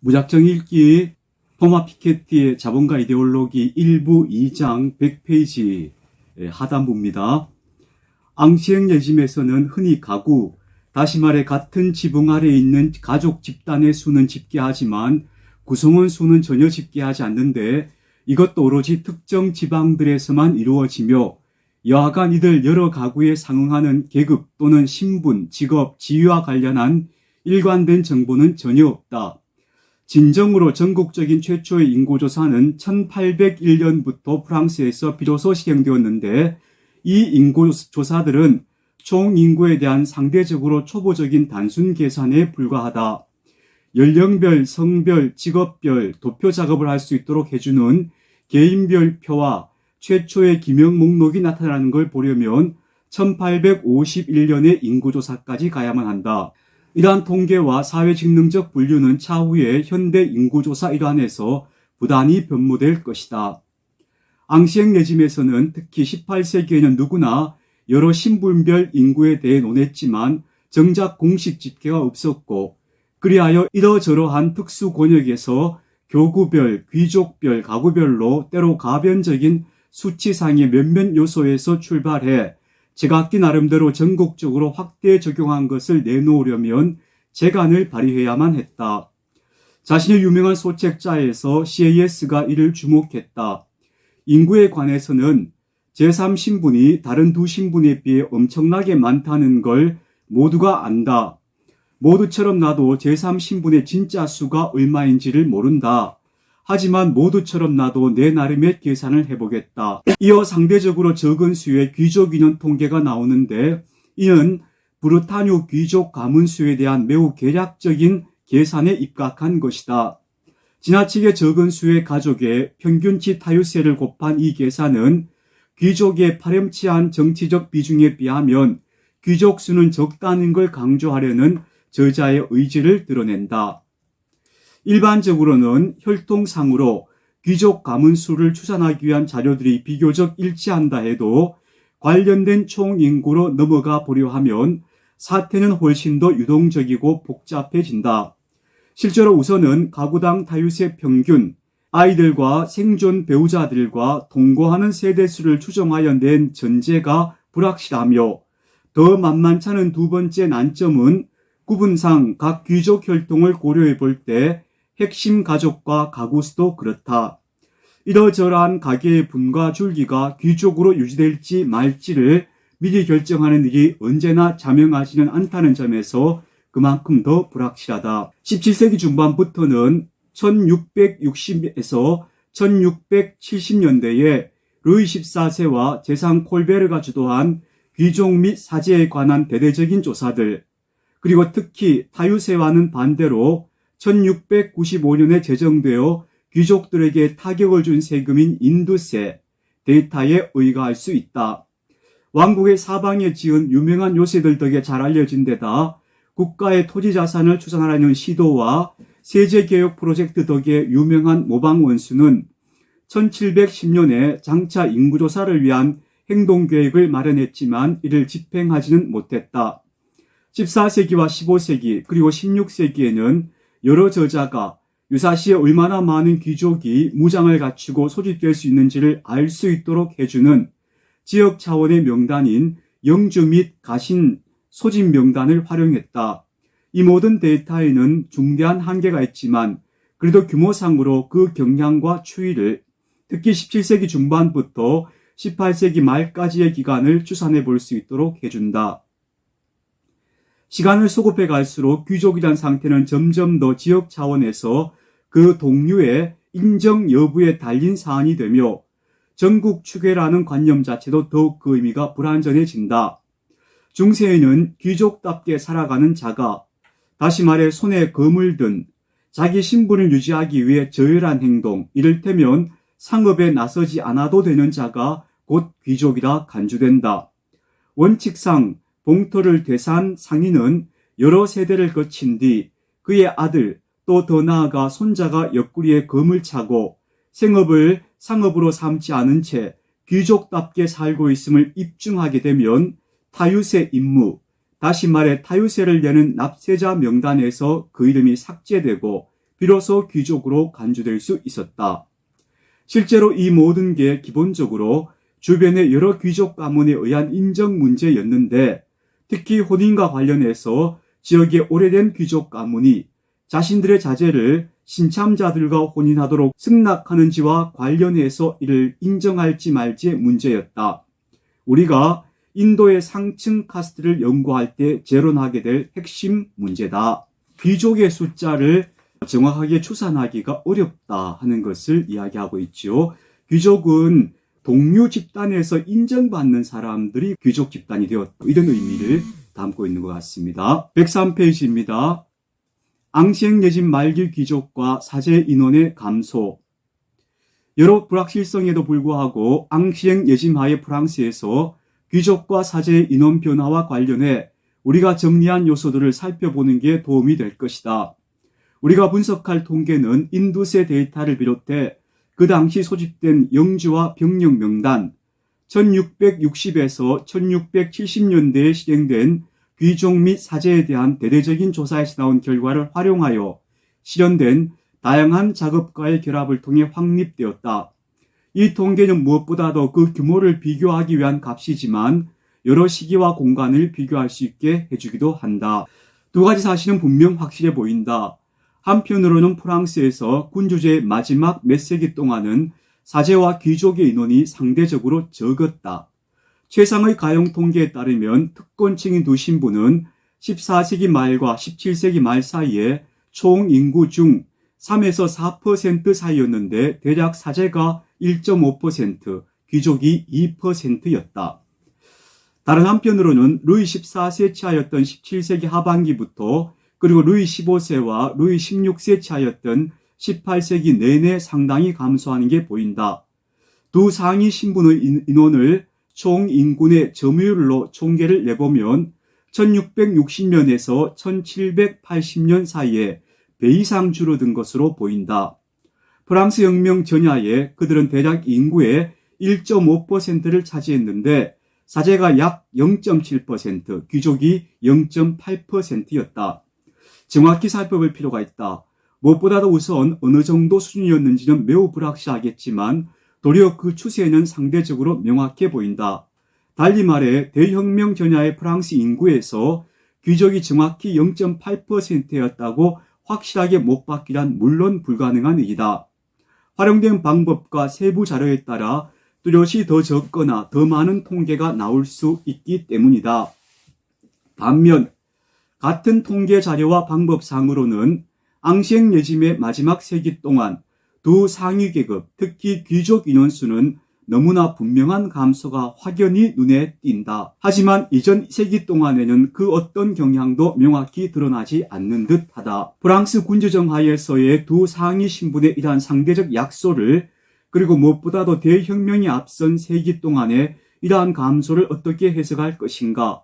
무작정 읽기 토마 피케티의 자본가 이데올로기 1부 2장 100페이지 하단부입니다. 앙시행 레짐에서는 흔히 가구, 다시 말해 같은 지붕 아래에 있는 가족 집단의 수는 집계하지만 구성원 수는 전혀 집계하지 않는데 이것도 오로지 특정 지방들에서만 이루어지며 여하간 이들 여러 가구에 상응하는 계급 또는 신분, 직업, 지위와 관련한 일관된 정보는 전혀 없다. 진정으로 전국적인 최초의 인구조사는 1801년부터 프랑스에서 비로소 시행되었는데 이 인구조사들은 총 인구에 대한 상대적으로 초보적인 단순 계산에 불과하다. 연령별, 성별, 직업별 도표 작업을 할 수 있도록 해주는 개인별 표와 최초의 기명 목록이 나타나는 걸 보려면 1851년의 인구조사까지 가야만 한다. 이러한 통계와 사회직능적 분류는 차후에 현대 인구조사 일환에서 부단히 변모될 것이다. 앙시행 레짐에서는 특히 18세기에는 누구나 여러 신분별 인구에 대해 논했지만 정작 공식 집계가 없었고 그리하여 이러저러한 특수 권역에서 교구별, 귀족별, 가구별로 때로 가변적인 수치상의 몇몇 요소에서 출발해 제각기 나름대로 전국적으로 확대 적용한 것을 내놓으려면 재간을 발휘해야만 했다. 자신의 유명한 소책자에서 CAS가 이를 주목했다. 인구에 관해서는 제3신분이 다른 두 신분에 비해 엄청나게 많다는 걸 모두가 안다. 모두처럼 나도 제3신분의 진짜 수가 얼마인지를 모른다. 하지만 모두처럼 나도 내 나름의 계산을 해보겠다. 이어 상대적으로 적은 수의 귀족 인원 통계가 나오는데 이는 브르타뉴 귀족 가문수에 대한 매우 계략적인 계산에 입각한 것이다. 지나치게 적은 수의 가족의 평균치 타유세를 곱한 이 계산은 귀족의 파렴치한 정치적 비중에 비하면 귀족 수는 적다는 걸 강조하려는 저자의 의지를 드러낸다. 일반적으로는 혈통상으로 귀족 가문 수를 추산하기 위한 자료들이 비교적 일치한다 해도 관련된 총인구로 넘어가 보려 하면 사태는 훨씬 더 유동적이고 복잡해진다. 실제로 우선은 가구당 타유세 평균, 아이들과 생존 배우자들과 동거하는 세대수를 추정하여 낸 전제가 불확실하며 더 만만찮은 두 번째 난점은 구분상 각 귀족 혈통을 고려해 볼 때 핵심 가족과 가구 수도 그렇다. 이러저러한 가계의 분과 줄기가 귀족으로 유지될지 말지를 미리 결정하는 일이 언제나 자명하지는 않다는 점에서 그만큼 더 불확실하다. 17세기 중반부터는 1660에서 1670년대에 루이 14세와 재상 콜베르가 주도한 귀족 및 사제에 관한 대대적인 조사들, 그리고 특히 타유세와는 반대로 1695년에 제정되어 귀족들에게 타격을 준 세금인 인두세, 데이터에 의거할 수 있다. 왕국의 사방에 지은 유명한 요새들 덕에 잘 알려진 데다 국가의 토지 자산을 추산하려는 시도와 세제개혁 프로젝트 덕에 유명한 모방원수는 1710년에 장차 인구조사를 위한 행동계획을 마련했지만 이를 집행하지는 못했다. 14세기와 15세기 그리고 16세기에는 여러 저자가 유사시에 얼마나 많은 귀족이 무장을 갖추고 소집될 수 있는지를 알 수 있도록 해주는 지역 차원의 명단인 영주 및 가신 소집 명단을 활용했다. 이 모든 데이터에는 중대한 한계가 있지만 그래도 규모상으로 그 경향과 추이를 특히 17세기 중반부터 18세기 말까지의 기간을 추산해 볼 수 있도록 해준다. 시간을 소급해 갈수록 귀족이란 상태는 점점 더 지역 차원에서 그 동류의 인정 여부에 달린 사안이 되며 전국 추계라는 관념 자체도 더욱 그 의미가 불완전해진다. 중세에는 귀족답게 살아가는 자가, 다시 말해 손에 검을 든 자기 신분을 유지하기 위해 저열한 행동, 이를테면 상업에 나서지 않아도 되는 자가 곧 귀족이라 간주된다. 원칙상 봉터를 되산 상인은 여러 세대를 거친 뒤 그의 아들 또 더 나아가 손자가 옆구리에 검을 차고 생업을 상업으로 삼지 않은 채 귀족답게 살고 있음을 입증하게 되면 타유세 임무, 다시 말해 타유세를 내는 납세자 명단에서 그 이름이 삭제되고 비로소 귀족으로 간주될 수 있었다. 실제로 이 모든 게 기본적으로 주변의 여러 귀족 가문에 의한 인정 문제였는데, 특히 혼인과 관련해서 지역의 오래된 귀족 가문이 자신들의 자제를 신참자들과 혼인하도록 승낙하는지와 관련해서 이를 인정할지 말지의 문제였다. 우리가 인도의 상층 카스트를 연구할 때 재론하게 될 핵심 문제다. 귀족의 숫자를 정확하게 추산하기가 어렵다 하는 것을 이야기하고 있죠. 귀족은 동류 집단에서 인정받는 사람들이 귀족 집단이 되었다, 이런 의미를 담고 있는 것 같습니다. 103페이지입니다. 앙시eng 레짐 말기 귀족과 사제 인원의 감소. 여러 불확실성에도 불구하고 앙시eng 레짐 하의 프랑스에서 귀족과 사제의 인원 변화와 관련해 우리가 정리한 요소들을 살펴보는 게 도움이 될 것이다. 우리가 분석할 통계는 인두세 데이터를 비롯해 그 당시 소집된 영주와 병력 명단, 1660에서 1670년대에 실행된 귀족 및 사제에 대한 대대적인 조사에서 나온 결과를 활용하여 실현된 다양한 작업과의 결합을 통해 확립되었다. 이 통계는 무엇보다도 그 규모를 비교하기 위한 값이지만 여러 시기와 공간을 비교할 수 있게 해주기도 한다. 두 가지 사실은 분명 확실해 보인다. 한편으로는 프랑스에서 군주제의 마지막 몇 세기 동안은 사제와 귀족의 인원이 상대적으로 적었다. 최상의 가용 통계에 따르면 특권층인 두 신부는 14세기 말과 17세기 말 사이에 총 인구 중 3에서 4% 사이였는데 대략 사제가 1.5%, 귀족이 2%였다. 다른 한편으로는 루이 14세 차였던 17세기 하반기부터 그리고 루이 15세와 루이 16세 차였던 18세기 내내 상당히 감소하는 게 보인다. 두 상위 신분의 인원을 총 인군의 점유율로 총계를 내보면 1660년에서 1780년 사이에 배 이상 줄어든 것으로 보인다. 프랑스 혁명 전야에 그들은 대략 인구의 1.5%를 차지했는데 사제가 약 0.7%, 귀족이 0.8%였다. 정확히 살펴볼 필요가 있다. 무엇보다도 우선 어느 정도 수준이었는지는 매우 불확실하겠지만 도리어 그 추세는 상대적으로 명확해 보인다. 달리 말해 대혁명 전야의 프랑스 인구에서 귀족이 정확히 0.8%였다고 확실하게 못 받기란 물론 불가능한 일이다. 활용된 방법과 세부 자료에 따라 뚜렷이 더 적거나 더 많은 통계가 나올 수 있기 때문이다. 반면 같은 통계 자료와 방법상으로는 앙시eng 레짐의 마지막 세기 동안 두 상위 계급, 특히 귀족 인원수는 너무나 분명한 감소가 확연히 눈에 띈다. 하지만 이전 세기 동안에는 그 어떤 경향도 명확히 드러나지 않는 듯하다. 프랑스 군주정 하에서의 두 상위 신분에 이러한 상대적 약소를, 그리고 무엇보다도 대혁명이 앞선 세기 동안에 이러한 감소를 어떻게 해석할 것인가?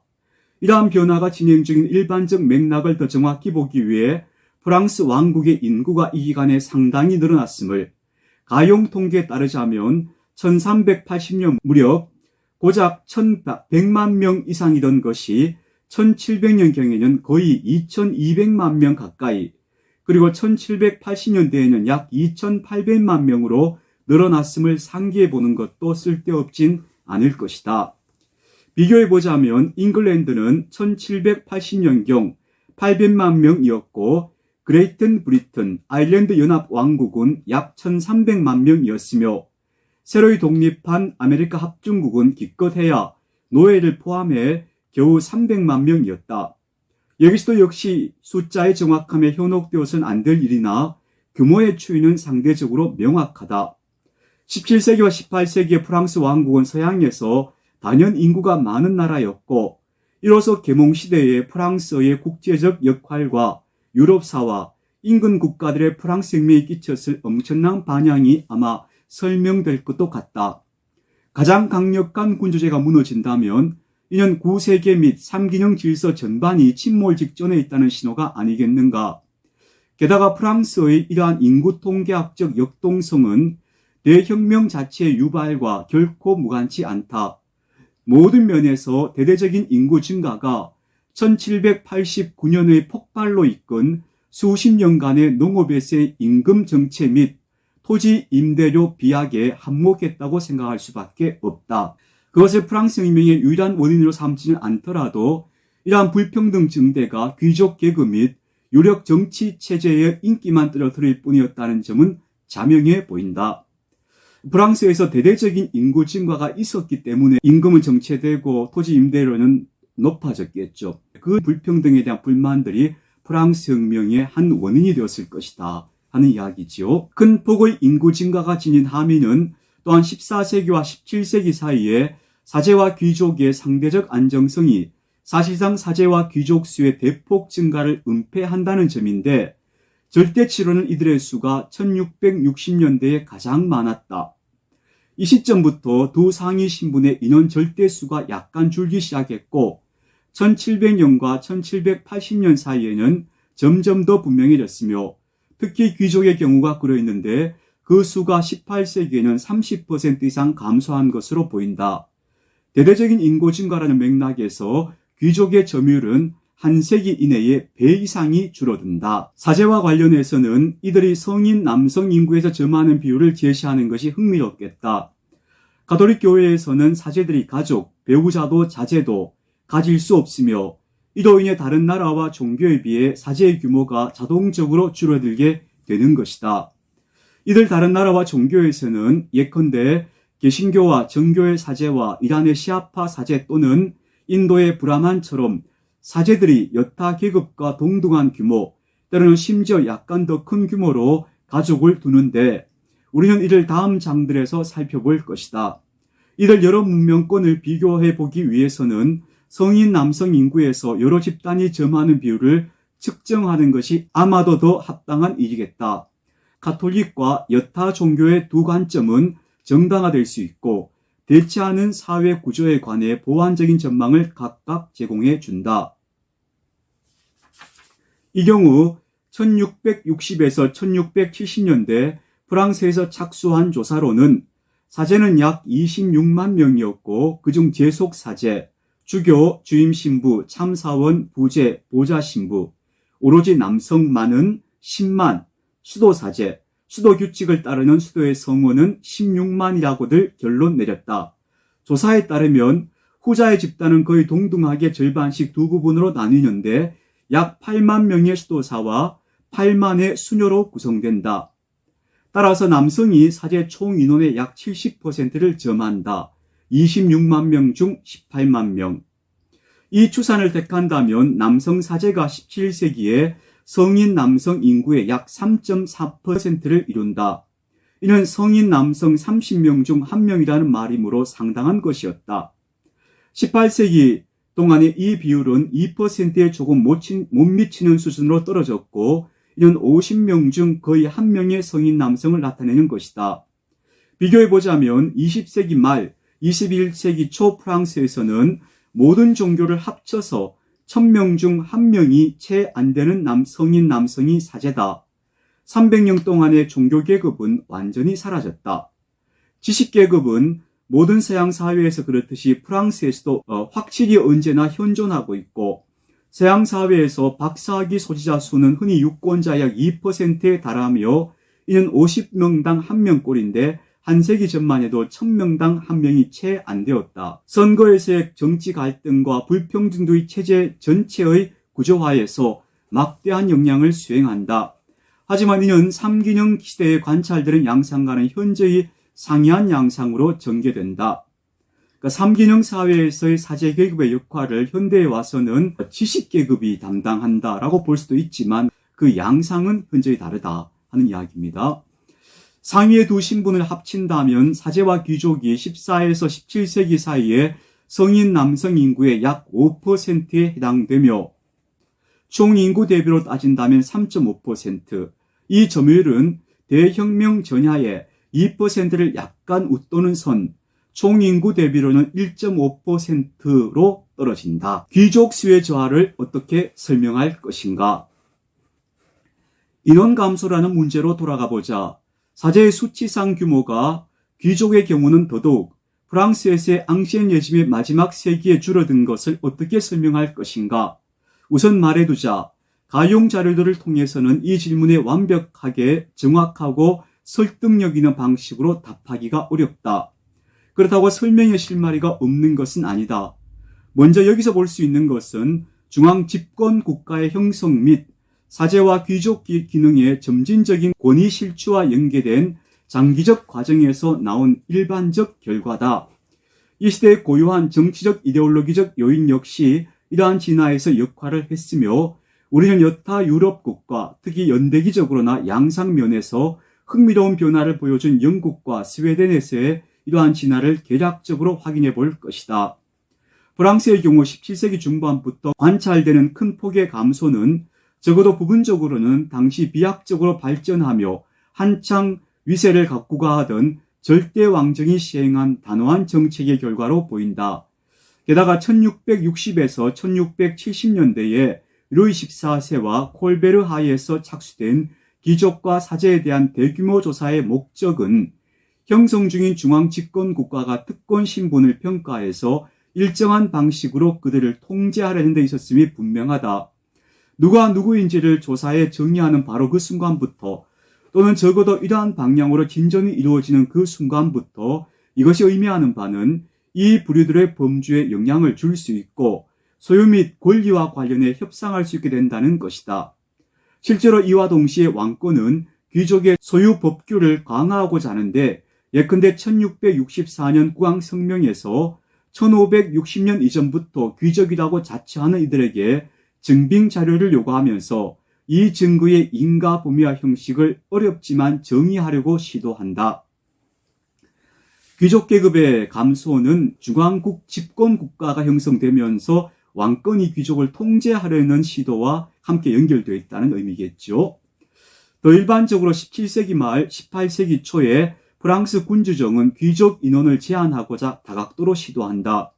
이러한 변화가 진행 중인 일반적 맥락을 더 정확히 보기 위해 프랑스 왕국의 인구가 이 기간에 상당히 늘어났음을, 가용 통계에 따르자면 1380년 무렵 고작 1100만 명 이상이던 것이 1700년경에는 거의 2200만 명 가까이, 그리고 1780년대에는 약 2800만 명으로 늘어났음을 상기해 보는 것도 쓸데없진 않을 것이다. 비교해보자면 잉글랜드는 1780년경 800만 명이었고 그레이튼 브리튼, 아일랜드 연합 왕국은 약 1300만 명이었으며 새로이 독립한 아메리카 합중국은 기껏해야 노예를 포함해 겨우 300만 명이었다. 여기서도 역시 숫자의 정확함에 현혹되어서는 안 될 일이나 규모의 추이는 상대적으로 명확하다. 17세기와 18세기의 프랑스 왕국은 서양에서 단연 인구가 많은 나라였고 이로써 계몽시대의 프랑스의 국제적 역할과 유럽사와 인근 국가들의 프랑스 혁명에 끼쳤을 엄청난 반향이 아마 설명될 것도 같다. 가장 강력한 군주제가 무너진다면 이는 구세계 및 삼기능 질서 전반이 침몰 직전에 있다는 신호가 아니겠는가. 게다가 프랑스의 이러한 인구 통계학적 역동성은 대혁명 자체의 유발과 결코 무관치 않다. 모든 면에서 대대적인 인구 증가가 1789년의 폭발로 이끈 수십 년간의 농업에서의 임금 정체 및 토지 임대료 비약에 한몫했다고 생각할 수밖에 없다. 그것을 프랑스 혁명의 유일한 원인으로 삼지는 않더라도 이러한 불평등 증대가 귀족 계급 및 유력 정치 체제의 인기만 떨어뜨릴 뿐이었다는 점은 자명해 보인다. 프랑스에서 대대적인 인구 증가가 있었기 때문에 임금은 정체되고 토지 임대료는 높아졌겠죠. 그 불평등에 대한 불만들이 프랑스 혁명의 한 원인이 되었을 것이다 하는 이야기지요. 큰 폭의 인구 증가가 지닌 함의는 또한 14세기와 17세기 사이에 사제와 귀족의 상대적 안정성이 사실상 사제와 귀족 수의 대폭 증가를 은폐한다는 점인데, 절대치로는 이들의 수가 1660년대에 가장 많았다. 이 시점부터 두 상위 신분의 인원 절대수가 약간 줄기 시작했고 1700년과 1780년 사이에는 점점 더 분명해졌으며, 특히 귀족의 경우가 그러했는데 그 수가 18세기에는 30% 이상 감소한 것으로 보인다. 대대적인 인구 증가라는 맥락에서 귀족의 점유율은 한 세기 이내에 배 이상이 줄어든다. 사제와 관련해서는 이들이 성인 남성 인구에서 점하는 비율을 제시하는 것이 흥미롭겠다. 가톨릭 교회에서는 사제들이 가족, 배우자도 자제도 가질 수 없으며, 이로 인해 다른 나라와 종교에 비해 사제의 규모가 자동적으로 줄어들게 되는 것이다. 이들 다른 나라와 종교에서는 예컨대 개신교와 정교의 사제와 이란의 시아파 사제 또는 인도의 브라만처럼 사제들이 여타 계급과 동등한 규모, 때로는 심지어 약간 더 큰 규모로 가족을 두는데, 우리는 이를 다음 장들에서 살펴볼 것이다. 이들 여러 문명권을 비교해 보기 위해서는 성인 남성 인구에서 여러 집단이 점하는 비율을 측정하는 것이 아마도 더 합당한 일이겠다. 가톨릭과 여타 종교의 두 관점은 정당화될 수 있고 대체하는 사회 구조에 관해 보완적인 전망을 각각 제공해 준다. 이 경우 1660에서 1670년대 프랑스에서 착수한 조사로는 사제는 약 26만 명이었고, 그중 제속 사제, 주교, 주임 신부, 참사원, 부제, 보좌 신부, 오로지 남성만은 10만, 수도 사제, 수도 규칙을 따르는 수도의 성원은 16만이라고들 결론 내렸다. 조사에 따르면 후자의 집단은 거의 동등하게 절반씩 두 부분으로 나뉘는데 약 8만 명의 수도사와 8만의 수녀로 구성된다. 따라서 남성이 사제 총 인원의 약 70%를 점한다. 26만 명 중 18만 명. 이 추산을 택한다면 남성 사제가 17세기에 성인 남성 인구의 약 3.4%를 이룬다. 이는 성인 남성 30명 중 1명이라는 말이므로 상당한 것이었다. 18세기 동안의 이 비율은 2%에 조금 못 미치는 수준으로 떨어졌고, 이는 50명 중 거의 1명의 성인 남성을 나타내는 것이다. 비교해보자면 20세기 말, 21세기 초 프랑스에서는 모든 종교를 합쳐서 1000명 중 1명이 채 안 되는 성인 남성이 사제다. 300년 동안의 종교계급은 완전히 사라졌다. 지식계급은 모든 서양 사회에서 그렇듯이 프랑스에서도 확실히 언제나 현존하고 있고, 서양 사회에서 박사학위 소지자 수는 흔히 유권자 약 2%에 달하며, 이는 50명당 1명꼴인데 한 세기 전만 해도 1000명당 1명이 채 안 되었다. 선거에서의 정치 갈등과 불평등의 체제 전체의 구조화에서 막대한 영향을 수행한다. 하지만 이는 3기능 시대에 관찰되는 양상과는 현저히 상이한 양상으로 전개된다. 그러니까 3기능 사회에서의 사제계급의 역할을 현대에 와서는 지식계급이 담당한다라고 볼 수도 있지만 그 양상은 현저히 다르다 하는 이야기입니다. 상위의 두 신분을 합친다면 사제와 귀족이 14에서 17세기 사이에 성인 남성 인구의 약 5%에 해당되며, 총 인구 대비로 따진다면 3.5%, 이 점유율은 대혁명 전야에 2%를 약간 웃도는 선, 총 인구 대비로는 1.5%로 떨어진다. 귀족 수의 저하를 어떻게 설명할 것인가? 인원 감소라는 문제로 돌아가 보자. 사제의 수치상 규모가 귀족의 경우는 더더욱 프랑스에서의 앙시엔 레짐의 마지막 세기에 줄어든 것을 어떻게 설명할 것인가? 우선 말해두자. 가용 자료들을 통해서는 이 질문에 완벽하게 정확하고 설득력 있는 방식으로 답하기가 어렵다. 그렇다고 설명의 실마리가 없는 것은 아니다. 먼저 여기서 볼 수 있는 것은 중앙 집권 국가의 형성 및 사제와 귀족 기능의 점진적인 권위 실추와 연계된 장기적 과정에서 나온 일반적 결과다. 이 시대의 고유한 정치적 이데올로기적 요인 역시 이러한 진화에서 역할을 했으며 우리는 여타 유럽 국가, 특히 연대기적으로나 양상면에서 흥미로운 변화를 보여준 영국과 스웨덴에서의 이러한 진화를 개략적으로 확인해 볼 것이다. 프랑스의 경우 17세기 중반부터 관찰되는 큰 폭의 감소는 적어도 부분적으로는 당시 비약적으로 발전하며 한창 위세를 갖고가 하던 절대 왕정이 시행한 단호한 정책의 결과로 보인다. 게다가 1660에서 1670년대에 루이 14세와 콜베르 하이에서 착수된 귀족과 사제에 대한 대규모 조사의 목적은 형성 중인 중앙 집권 국가가 특권 신분을 평가해서 일정한 방식으로 그들을 통제하려는 데 있었음이 분명하다. 누가 누구인지를 조사해 정의하는 바로 그 순간부터 또는 적어도 이러한 방향으로 진전이 이루어지는 그 순간부터 이것이 의미하는 바는 이 부류들의 범주에 영향을 줄 수 있고 소유 및 권리와 관련해 협상할 수 있게 된다는 것이다. 실제로 이와 동시에 왕권은 귀족의 소유 법규를 강화하고자 하는데 예컨대 1664년 국왕성명에서 1560년 이전부터 귀족이라고 자처하는 이들에게 증빙 자료를 요구하면서 이 증거의 인가 범위와 형식을 어렵지만 정의하려고 시도한다. 귀족 계급의 감소는 중앙국 집권 국가가 형성되면서 왕권이 귀족을 통제하려는 시도와 함께 연결되어 있다는 의미겠죠. 더 일반적으로 17세기 말 18세기 초에 프랑스 군주정은 귀족 인원을 제한하고자 다각도로 시도한다.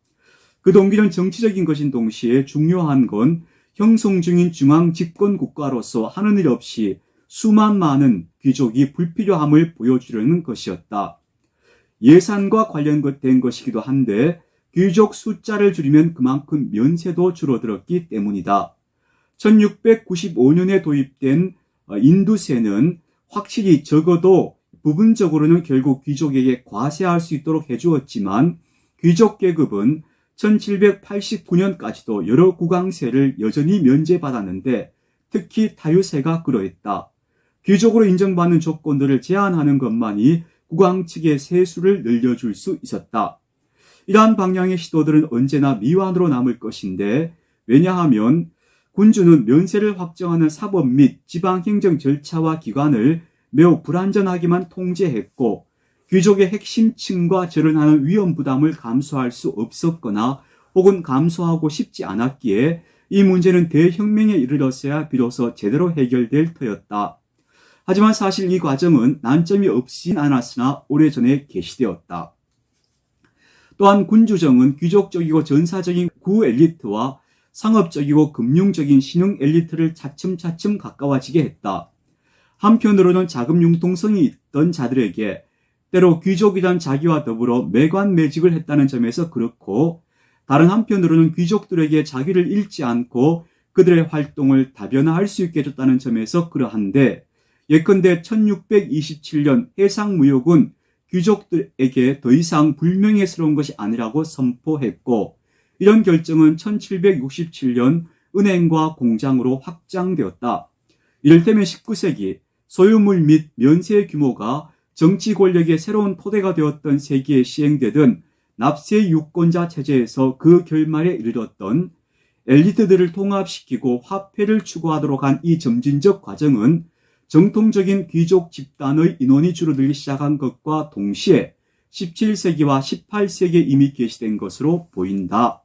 그 동기는 정치적인 것인 동시에 중요한 건 형성 중인 중앙 집권 국가로서 하는 일 없이 수만 많은 귀족이 불필요함을 보여주려는 것이었다. 예산과 관련된 것이기도 한데 귀족 숫자를 줄이면 그만큼 면세도 줄어들었기 때문이다. 1695년에 도입된 인두세는 확실히 적어도 부분적으로는 결국 귀족에게 과세할 수 있도록 해주었지만 귀족 계급은 1789년까지도 여러 국왕세를 여전히 면제받았는데 특히 타유세가 그러했다. 귀족으로 인정받는 조건들을 제한하는 것만이 국왕 측의 세수를 늘려줄 수 있었다. 이러한 방향의 시도들은 언제나 미완으로 남을 것인데 왜냐하면 군주는 면세를 확정하는 사법 및 지방행정 절차와 기관을 매우 불완전하게만 통제했고 귀족의 핵심층과 절연하는 위험 부담을 감수할 수 없었거나 혹은 감수하고 싶지 않았기에 이 문제는 대혁명에 이르렀어야 비로소 제대로 해결될 터였다. 하지만 사실 이 과정은 난점이 없진 않았으나 오래전에 개시되었다. 또한 군주정은 귀족적이고 전사적인 구 엘리트와 상업적이고 금융적인 신흥 엘리트를 차츰차츰 가까워지게 했다. 한편으로는 자금 융통성이 있던 자들에게 때로 귀족이란 자기와 더불어 매관매직을 했다는 점에서 그렇고 다른 한편으로는 귀족들에게 자기를 잃지 않고 그들의 활동을 다변화할 수 있게 해줬다는 점에서 그러한데 예컨대 1627년 해상무역은 귀족들에게 더 이상 불명예스러운 것이 아니라고 선포했고 이런 결정은 1767년 은행과 공장으로 확장되었다. 이를테면 19세기 소유물 및 면세의 규모가 정치 권력의 새로운 토대가 되었던 세기에 시행되던 납세 유권자 체제에서 그 결말에 이르렀던 엘리트들을 통합시키고 화폐를 추구하도록 한 이 점진적 과정은 정통적인 귀족 집단의 인원이 줄어들기 시작한 것과 동시에 17세기와 18세기에 이미 개시된 것으로 보인다.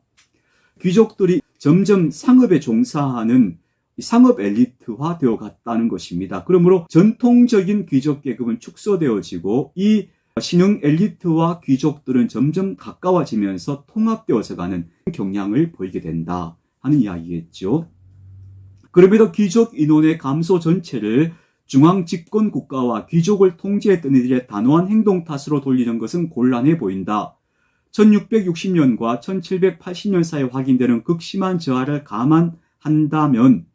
귀족들이 점점 상업에 종사하는 상업 엘리트화 되어 갔다는 것입니다. 그러므로 전통적인 귀족 계급은 축소되어지고 이 신흥 엘리트와 귀족들은 점점 가까워지면서 통합되어져 가는 경향을 보이게 된다 하는 이야기겠죠. 그럼에도 귀족 인원의 감소 전체를 중앙 집권 국가와 귀족을 통제했던 이들의 단호한 행동 탓으로 돌리는 것은 곤란해 보인다. 1660년과 1780년 사이에 확인되는 극심한 저하를 감안한다면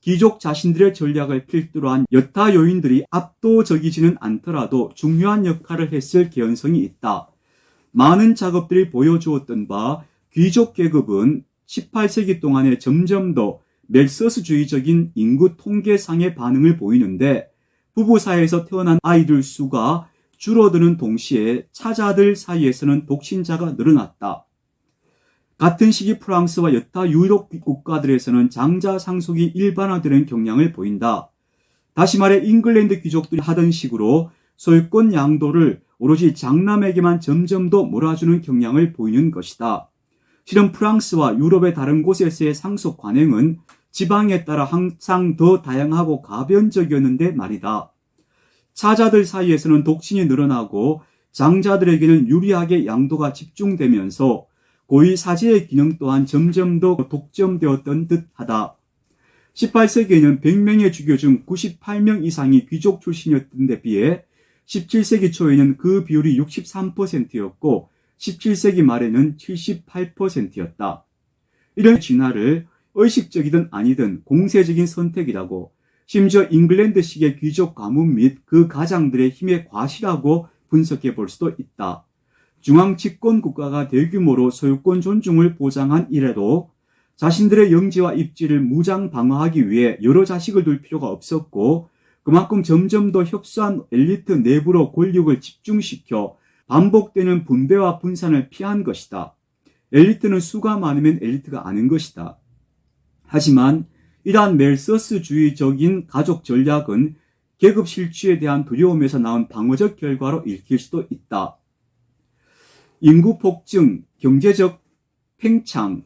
귀족 자신들의 전략을 필두로 한 여타 요인들이 압도적이지는 않더라도 중요한 역할을 했을 개연성이 있다. 많은 작업들이 보여주었던 바 귀족 계급은 18세기 동안에 점점 더 멜서스주의적인 인구 통계상의 반응을 보이는데 부부 사이에서 태어난 아이들 수가 줄어드는 동시에 차자들 사이에서는 독신자가 늘어났다. 같은 시기 프랑스와 여타 유럽 국가들에서는 장자 상속이 일반화되는 경향을 보인다. 다시 말해 잉글랜드 귀족들이 하던 식으로 소유권 양도를 오로지 장남에게만 점점 더 몰아주는 경향을 보이는 것이다. 실은 프랑스와 유럽의 다른 곳에서의 상속 관행은 지방에 따라 항상 더 다양하고 가변적이었는데 말이다. 차자들 사이에서는 독신이 늘어나고 장자들에게는 유리하게 양도가 집중되면서 고위 사제의 기능 또한 점점 더 독점되었던 듯하다. 18세기에는 100명의 주교 중 98명 이상이 귀족 출신이었던 데 비해 17세기 초에는 그 비율이 63%였고 17세기 말에는 78%였다. 이런 진화를 의식적이든 아니든 공세적인 선택이라고, 심지어 잉글랜드식의 귀족 가문 및 그 가장들의 힘의 과시라고 분석해 볼 수도 있다. 중앙 집권 국가가 대규모로 소유권 존중을 보장한 이래로 자신들의 영지와 입지를 무장 방어하기 위해 여러 자식을 둘 필요가 없었고, 그만큼 점점 더 협소한 엘리트 내부로 권력을 집중시켜 반복되는 분배와 분산을 피한 것이다. 엘리트는 수가 많으면 엘리트가 아닌 것이다. 하지만 이러한 멜서스주의적인 가족 전략은 계급 실추에 대한 두려움에서 나온 방어적 결과로 읽힐 수도 있다. 인구 폭증, 경제적 팽창,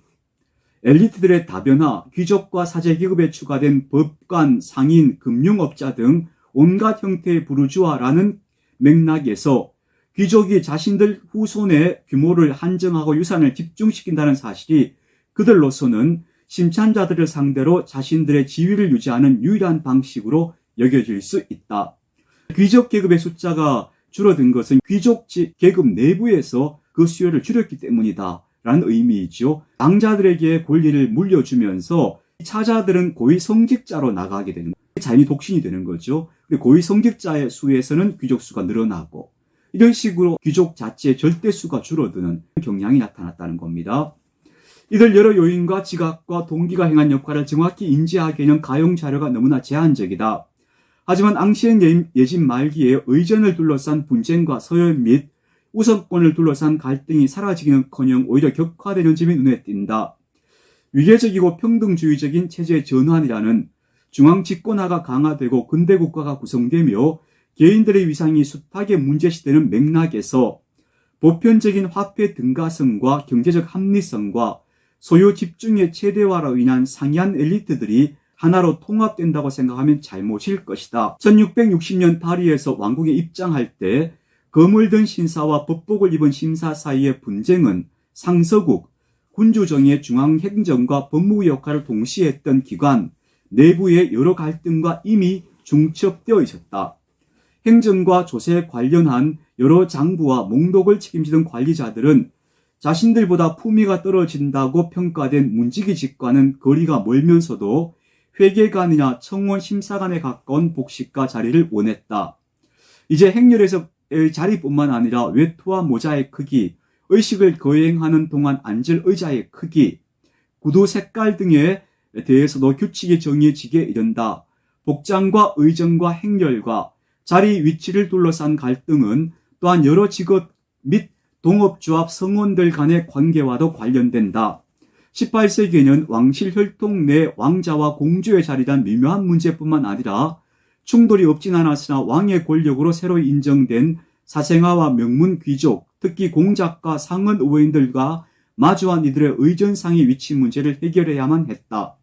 엘리트들의 다변화, 귀족과 사제계급에 추가된 법관, 상인, 금융업자 등 온갖 형태의 부르주아라는 맥락에서 귀족이 자신들 후손의 규모를 한정하고 유산을 집중시킨다는 사실이 그들로서는 심찬자들을 상대로 자신들의 지위를 유지하는 유일한 방식으로 여겨질 수 있다. 귀족 계급의 숫자가 줄어든 것은 귀족 계급 내부에서 그 수요를 줄였기 때문이다 라는 의미이죠. 장자들에게 권리를 물려주면서 차자들은 고위 성직자로 나가게 되는 거예요. 자연히 독신이 되는 거죠. 고위 성직자의 수에서는 귀족 수가 늘어나고, 이런 식으로 귀족 자체의 절대수가 줄어드는 경향이 나타났다는 겁니다. 이들 여러 요인과 지각과 동기가 행한 역할을 정확히 인지하기에는 가용 자료가 너무나 제한적이다. 하지만 앙시eng 예진 말기에 의전을 둘러싼 분쟁과 서열 및 우선권을 둘러싼 갈등이 사라지기는커녕 오히려 격화되는 점이 눈에 띈다. 위계적이고 평등주의적인 체제의 전환이라는, 중앙 집권화가 강화되고 근대 국가가 구성되며 개인들의 위상이 숱하게 문제시되는 맥락에서 보편적인 화폐 등가성과 경제적 합리성과 소유 집중의 최대화로 인한 상이한 엘리트들이 하나로 통합된다고 생각하면 잘못일 것이다. 1660년 파리에서 왕궁에 입장할 때 검을 든 신사와 법복을 입은 심사 사이의 분쟁은 상서국, 군주정의 중앙행정과 법무부 역할을 동시에 했던 기관 내부의 여러 갈등과 이미 중첩되어 있었다. 행정과 조세에 관련한 여러 장부와 몽독을 책임지던 관리자들은 자신들보다 품위가 떨어진다고 평가된 문지기 직과는 거리가 멀면서도 회계관이나 청원 심사관에 가까운 복식가 자리를 원했다. 이제 행렬에서의 자리뿐만 아니라 외투와 모자의 크기, 의식을 거행하는 동안 앉을 의자의 크기, 구두 색깔 등에 대해서도 규칙이 정해지게 이른다. 복장과 의정과 행렬과 자리 위치를 둘러싼 갈등은 또한 여러 직업 및 동업조합 성원들 간의 관계와도 관련된다. 18세기에는 왕실 혈통 내 왕자와 공주의 자리란 미묘한 문제뿐만 아니라 충돌이 없진 않았으나 왕의 권력으로 새로 인정된 사생아와 명문 귀족, 특히 공작과 상은 의원들과 마주한 이들의 의전상의 위치 문제를 해결해야만 했다.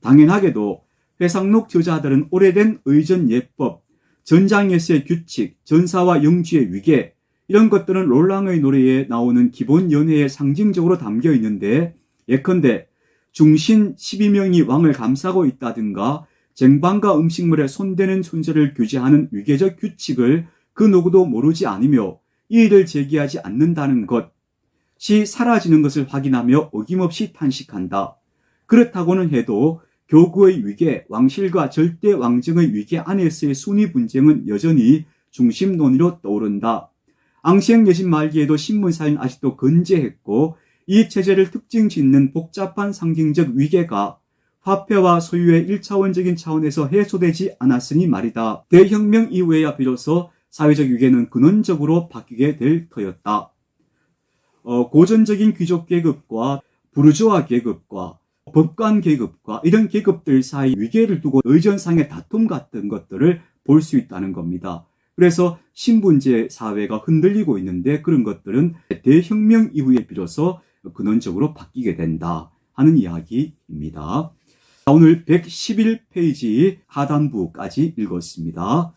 당연하게도 회상록 저자들은 오래된 의전 예법, 전장에서의 규칙, 전사와 영주의 위계, 이런 것들은 롤랑의 노래에 나오는 기본 연회에 상징적으로 담겨 있는데, 예컨대 중신 12명이 왕을 감싸고 있다든가 쟁반과 음식물에 손대는 순서를 규제하는 위계적 규칙을 그 누구도 모르지 않으며 이의를 제기하지 않는다는 것이 사라지는 것을 확인하며 어김없이 탄식한다. 그렇다고는 해도 교구의 위계, 왕실과 절대 왕정의 위계 안에서의 순위 분쟁은 여전히 중심 논의로 떠오른다. 앙시eng 레짐 말기에도 신문사회는 아직도 건재했고 이 체제를 특징 짓는 복잡한 상징적 위계가 화폐와 소유의 1차원적인 차원에서 해소되지 않았으니 말이다. 대혁명 이후에야 비로소 사회적 위계는 근원적으로 바뀌게 될 터였다. 고전적인 귀족 계급과 부르주아 계급과 법관 계급과 이런 계급들 사이 위계를 두고 의전상의 다툼 같은 것들을 볼 수 있다는 겁니다. 그래서 신분제 사회가 흔들리고 있는데 그런 것들은 대혁명 이후에 비로소 근원적으로 바뀌게 된다 하는 이야기입니다. 오늘 111페이지 하단부까지 읽었습니다.